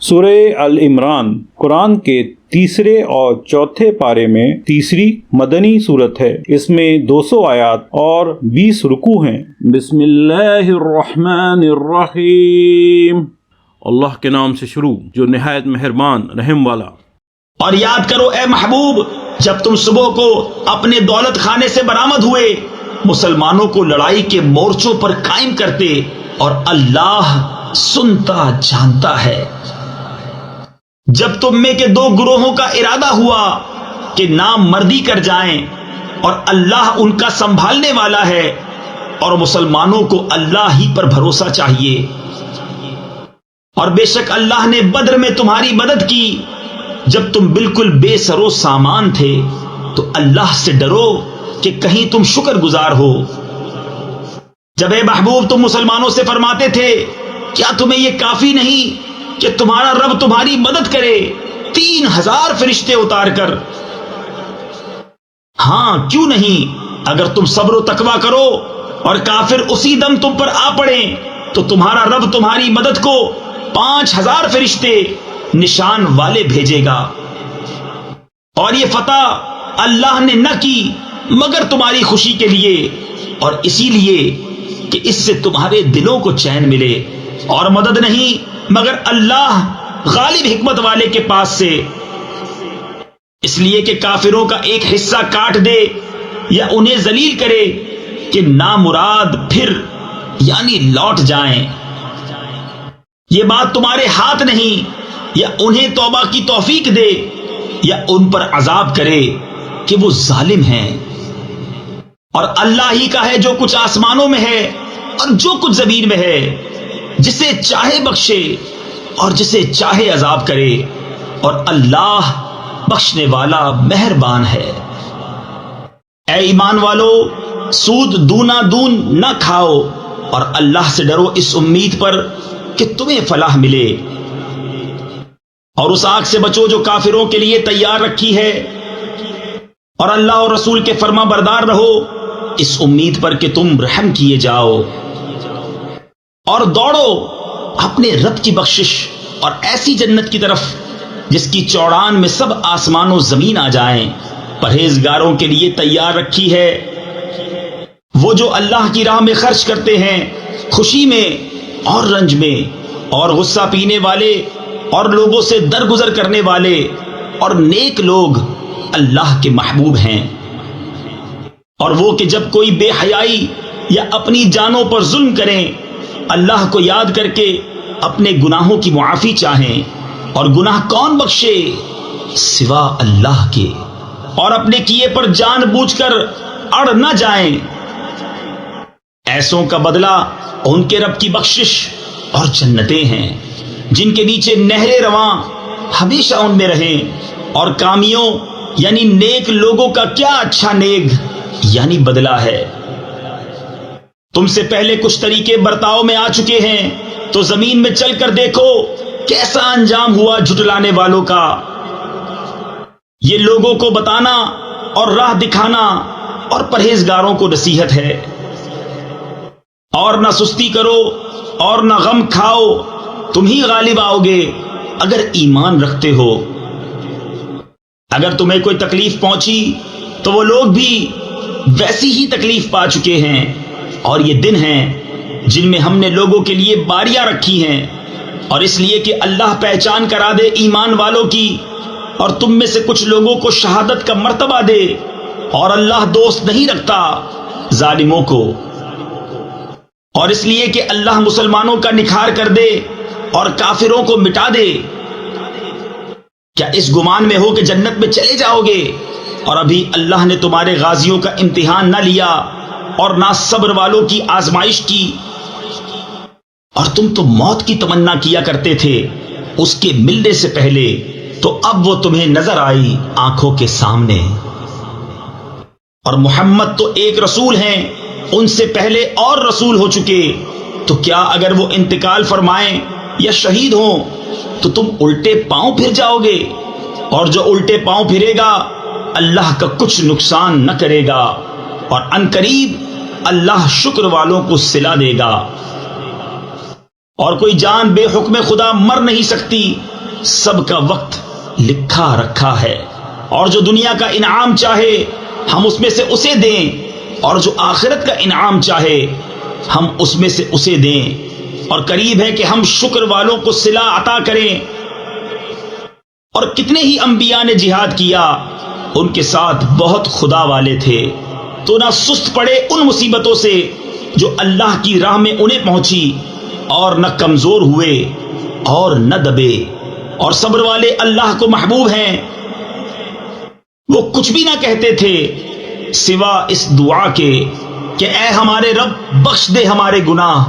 سورہ ال-عمران قرآن کے تیسرے اور چوتھے پارے میں تیسری مدنی صورت ہے۔ اس میں 200 آیات اور 20 رکوع ہیں۔ بسم اللہ الرحمن الرحیم، اللہ کے نام سے شروع جو نہایت مہربان رحم والا۔ اور یاد کرو اے محبوب، جب تم صبح کو اپنے دولت خانے سے برآمد ہوئے، مسلمانوں کو لڑائی کے مورچوں پر قائم کرتے، اور اللہ سنتا جانتا ہے۔ جب تم میں کے 2 گروہوں کا ارادہ ہوا کہ نام مردی کر جائیں، اور اللہ ان کا سنبھالنے والا ہے، اور مسلمانوں کو اللہ ہی پر بھروسہ چاہیے، اور بے شک اللہ نے بدر میں تمہاری مدد کی جب تم بالکل بے سر و سامان تھے، تو اللہ سے ڈرو کہ کہیں تم شکر گزار ہو۔ جب اے محبوب تم مسلمانوں سے فرماتے تھے، کیا تمہیں یہ کافی نہیں کہ تمہارا رب تمہاری مدد کرے 3000 فرشتے اتار کر؟ ہاں کیوں نہیں، اگر تم صبر و تقویٰ کرو اور کافر اسی دم تم پر آ پڑیں، تو تمہارا رب تمہاری مدد کو 5000 فرشتے نشان والے بھیجے گا۔ اور یہ فتح اللہ نے نہ کی مگر تمہاری خوشی کے لیے، اور اسی لیے کہ اس سے تمہارے دلوں کو چین ملے، اور مدد نہیں مگر اللہ غالب حکمت والے کے پاس سے، اس لیے کہ کافروں کا ایک حصہ کاٹ دے یا انہیں ذلیل کرے کہ نامراد پھر یعنی لوٹ جائیں۔ یہ بات تمہارے ہاتھ نہیں، یا انہیں توبہ کی توفیق دے یا ان پر عذاب کرے کہ وہ ظالم ہیں۔ اور اللہ ہی کا ہے جو کچھ آسمانوں میں ہے اور جو کچھ زمین میں ہے، جسے چاہے بخشے اور جسے چاہے عذاب کرے، اور اللہ بخشنے والا مہربان ہے۔ اے ایمان والو، سود دونا دون نہ کھاؤ، اور اللہ سے ڈرو اس امید پر کہ تمہیں فلاح ملے، اور اس آگ سے بچو جو کافروں کے لیے تیار رکھی ہے، اور اللہ اور رسول کے فرما بردار رہو اس امید پر کہ تم رحم کیے جاؤ، اور دوڑو اپنے رب کی بخشش اور ایسی جنت کی طرف جس کی چوڑان میں سب آسمان و زمین آ جائیں، پرہیزگاروں کے لیے تیار رکھی ہے۔ وہ جو اللہ کی راہ میں خرچ کرتے ہیں، خوشی میں اور رنج میں، اور غصہ پینے والے اور لوگوں سے درگزر کرنے والے اور نیک لوگ اللہ کے محبوب ہیں۔ اور وہ کہ جب کوئی بے حیائی یا اپنی جانوں پر ظلم کریں، اللہ کو یاد کر کے اپنے گناہوں کی معافی چاہیں، اور گناہ کون بخشے سوا اللہ کے، اور اپنے کیے پر جان بوجھ کر اڑ نہ جائیں۔ ایسوں کا بدلہ ان کے رب کی بخشش اور جنتیں ہیں جن کے نیچے نہریں رواں ہمیشہ ان میں رہیں، اور کامیوں یعنی نیک لوگوں کا کیا اچھا نیک یعنی بدلہ ہے۔ تم سے پہلے کچھ طریقے برتاؤ میں آ چکے ہیں، تو زمین میں چل کر دیکھو کیسا انجام ہوا جھٹلانے والوں کا۔ یہ لوگوں کو بتانا اور راہ دکھانا اور پرہیزگاروں کو نصیحت ہے۔ اور نہ سستی کرو اور نہ غم کھاؤ، تم ہی غالب آؤ گے اگر ایمان رکھتے ہو۔ اگر تمہیں کوئی تکلیف پہنچی تو وہ لوگ بھی ویسی ہی تکلیف پا چکے ہیں، اور یہ دن ہیں جن میں ہم نے لوگوں کے لیے باریاں رکھی ہیں، اور اس لیے کہ اللہ پہچان کرا دے ایمان والوں کی، اور تم میں سے کچھ لوگوں کو شہادت کا مرتبہ دے، اور اللہ دوست نہیں رکھتا ظالموں کو، اور اس لیے کہ اللہ مسلمانوں کا نکھار کر دے اور کافروں کو مٹا دے۔ کیا اس گمان میں ہو کہ جنت میں چلے جاؤ گے، اور ابھی اللہ نے تمہارے غازیوں کا امتحان نہ لیا اور نہ صبر والوں کی آزمائش کی؟ اور تم تو موت کی تمنا کیا کرتے تھے اس کے ملنے سے پہلے، تو اب وہ تمہیں نظر آئی آنکھوں کے سامنے۔ اور محمد تو ایک رسول ہیں، ان سے پہلے اور رسول ہو چکے، تو کیا اگر وہ انتقال فرمائیں یا شہید ہوں تو تم الٹے پاؤں پھر جاؤ گے؟ اور جو الٹے پاؤں پھرے گا اللہ کا کچھ نقصان نہ کرے گا، اور عنقریب اللہ شکر والوں کو صلہ دے گا۔ اور کوئی جان بے حکم خدا مر نہیں سکتی سب کا وقت لکھا رکھا ہے، اور جو دنیا کا انعام چاہے ہم اس میں سے اسے دیں، اور جو آخرت کا انعام چاہے ہم اس میں سے اسے دیں، اور قریب ہے کہ ہم شکر والوں کو صلہ عطا کریں۔ اور کتنے ہی انبیاء نے جہاد کیا، ان کے ساتھ بہت خدا والے تھے، تو نہ سست پڑے ان مصیبتوں سے جو اللہ کی راہ میں انہیں پہنچی، اور نہ کمزور ہوئے اور نہ دبے، اور صبر والے اللہ کو محبوب ہیں۔ وہ کچھ بھی نہ کہتے تھے سوا اس دعا کے کہ اے ہمارے رب بخش دے ہمارے گناہ،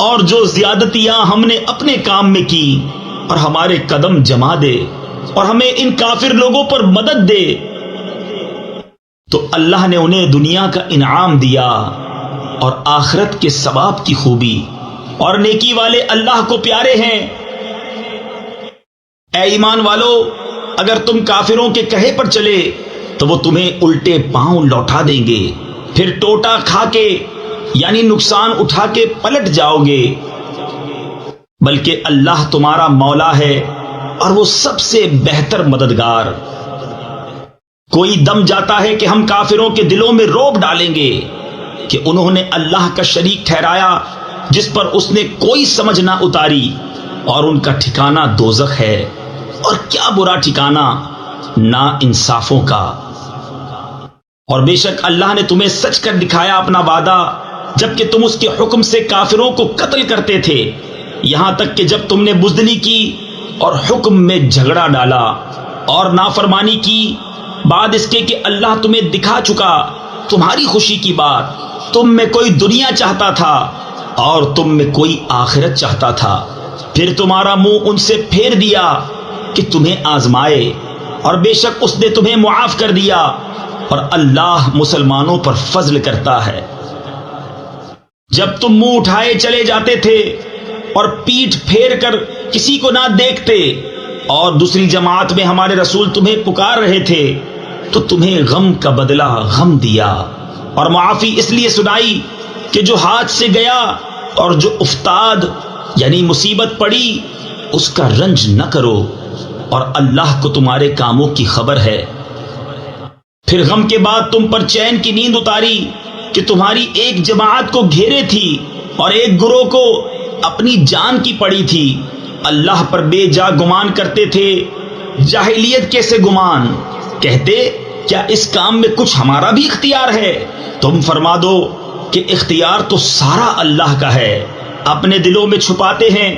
اور جو زیادتیاں ہم نے اپنے کام میں کی، اور ہمارے قدم جما دے، اور ہمیں ان کافر لوگوں پر مدد دے۔ تو اللہ نے انہیں دنیا کا انعام دیا اور آخرت کے ثواب کی خوبی، اور نیکی والے اللہ کو پیارے ہیں۔ اے ایمان والو، اگر تم کافروں کے کہے پر چلے تو وہ تمہیں الٹے پاؤں لوٹا دیں گے، پھر ٹوٹا کھا کے یعنی نقصان اٹھا کے پلٹ جاؤ گے۔ بلکہ اللہ تمہارا مولا ہے اور وہ سب سے بہتر مددگار۔ کوئی دم جاتا ہے کہ ہم کافروں کے دلوں میں روب ڈالیں گے کہ انہوں نے اللہ کا شریک ٹھہرایا جس پر اس نے کوئی سمجھ نہ اتاری، اور ان کا ٹھکانہ دوزخ ہے، اور کیا برا ٹھکانہ نا انصافوں کا۔ اور بے شک اللہ نے تمہیں سچ کر دکھایا اپنا وعدہ، جبکہ تم اس کے حکم سے کافروں کو قتل کرتے تھے، یہاں تک کہ جب تم نے بزدلی کی اور حکم میں جھگڑا ڈالا اور نافرمانی کی، بعد اس کے کہ اللہ تمہیں دکھا چکا تمہاری خوشی کی بات۔ تم میں کوئی دنیا چاہتا تھا اور تم میں کوئی آخرت چاہتا تھا، پھر تمہارا منہ ان سے پھیر دیا کہ تمہیں آزمائے، اور بے شک اس نے تمہیں معاف کر دیا، اور اللہ مسلمانوں پر فضل کرتا ہے۔ جب تم منہ اٹھائے چلے جاتے تھے اور پیٹھ پھیر کر کسی کو نہ دیکھتے، اور دوسری جماعت میں ہمارے رسول تمہیں پکار رہے تھے، تو تمہیں غم کا بدلہ غم دیا، اور معافی اس لیے سنائی کہ جو ہاتھ سے گیا اور جو افتاد یعنی مصیبت پڑی اس کا رنج نہ کرو، اور اللہ کو تمہارے کاموں کی خبر ہے۔ پھر غم کے بعد تم پر چین کی نیند اتاری کہ تمہاری ایک جماعت کو گھیرے تھی اور ایک گروہ کو اپنی جان کی پڑی تھی، اللہ پر بے جا گمان کرتے تھے، جاہلیت کیسے گمان، کہتے کیا اس کام میں کچھ ہمارا بھی اختیار ہے؟ تم فرما دو کہ اختیار تو سارا اللہ کا ہے، اپنے دلوں میں چھپاتے ہیں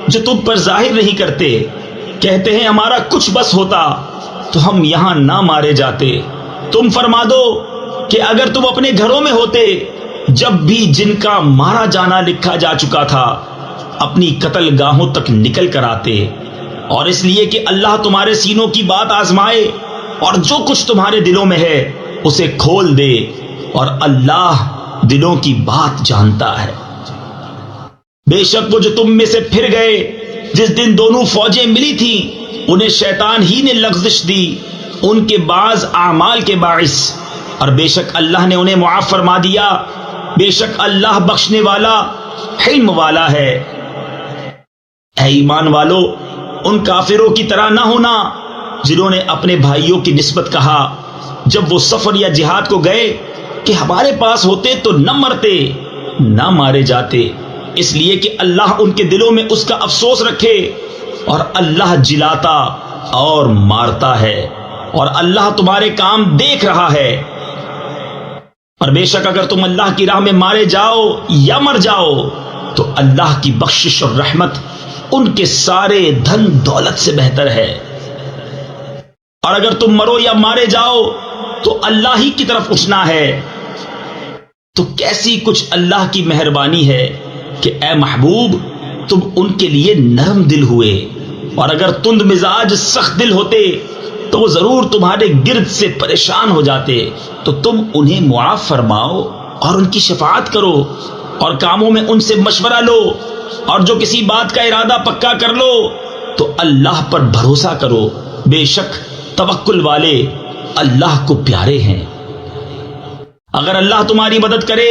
جو تم پر ظاہر نہیں کرتے، کہتے ہیں ہمارا کچھ بس ہوتا تو ہم یہاں نہ مارے جاتے۔ تم فرما دو کہ اگر تم اپنے گھروں میں ہوتے جب بھی جن کا مارا جانا لکھا جا چکا تھا، اپنی قتل گاہوں تک نکل کر آتے، اور اس لیے کہ اللہ تمہارے سینوں کی بات آزمائے، اور جو کچھ تمہارے دلوں میں ہے اسے کھول دے، اور اللہ دلوں کی بات جانتا ہے۔ بے شک وہ جو تم میں سے پھر گئے، جس دن دونوں فوجیں ملی تھیں، انہیں شیطان ہی نے لغزش دی ان کے بعض اعمال کے باعث، اور بے شک اللہ نے انہیں معاف فرما دیا، بے شک اللہ بخشنے والا حلم والا ہے۔ اے ایمان والو، ان کافروں کی طرح نہ ہونا جنہوں نے اپنے بھائیوں کی نسبت کہا جب وہ سفر یا جہاد کو گئے کہ ہمارے پاس ہوتے تو نہ مرتے نہ مارے جاتے، اس لیے کہ اللہ ان کے دلوں میں اس کا افسوس رکھے، اور اللہ جلاتا اور مارتا ہے، اور اللہ تمہارے کام دیکھ رہا ہے۔ اور بے شک اگر تم اللہ کی راہ میں مارے جاؤ یا مر جاؤ تو اللہ کی بخشش اور رحمت ان کے سارے دھن دولت سے بہتر ہے، اور اگر تم مرو یا مارے جاؤ تو اللہ ہی کی طرف اٹھنا ہے۔ تو کیسی کچھ اللہ کی مہربانی ہے کہ اے محبوب تم ان کے لیے نرم دل ہوئے، اور اگر تند مزاج سخت دل ہوتے تو وہ ضرور تمہارے گرد سے پریشان ہو جاتے، تو تم انہیں معاف فرماؤ اور ان کی شفاعت کرو، اور کاموں میں ان سے مشورہ لو، اور جو کسی بات کا ارادہ پکا کر لو تو اللہ پر بھروسہ کرو، بے شک توکل والے اللہ کو پیارے ہیں۔ اگر اللہ تمہاری مدد کرے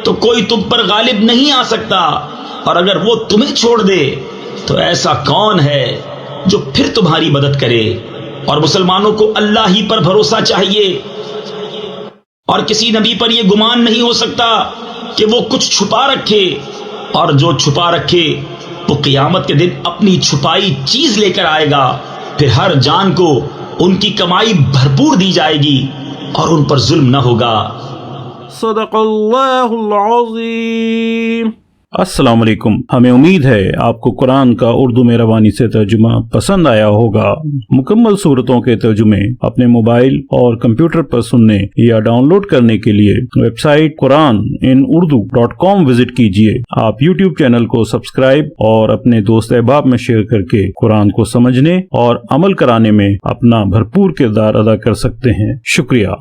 تو کوئی تم پر غالب نہیں آ سکتا، اور اگر وہ تمہیں چھوڑ دے تو ایسا کون ہے جو پھر تمہاری مدد کرے، اور مسلمانوں کو اللہ ہی پر بھروسہ چاہیے، اور کسی نبی پر یہ گمان نہیں ہو سکتا کہ وہ کچھ چھپا رکھے، اور جو چھپا رکھے وہ قیامت کے دن اپنی چھپائی چیز لے کر آئے گا، پھر ہر جان کو ان کی کمائی بھرپور دی جائے گی اور ان پر ظلم نہ ہوگا۔ صدق اللہ العظیم۔ السلام علیکم، ہمیں امید ہے آپ کو قرآن کا اردو میں روانی سے ترجمہ پسند آیا ہوگا۔ مکمل صورتوں کے ترجمے اپنے موبائل اور کمپیوٹر پر سننے یا ڈاؤن لوڈ کرنے کے لیے ویب سائٹ QuranInUrdu.com وزٹ کیجیے۔ آپ یوٹیوب چینل کو سبسکرائب اور اپنے دوست احباب میں شیئر کر کے قرآن کو سمجھنے اور عمل کرانے میں اپنا بھرپور کردار ادا کر سکتے ہیں۔ شکریہ۔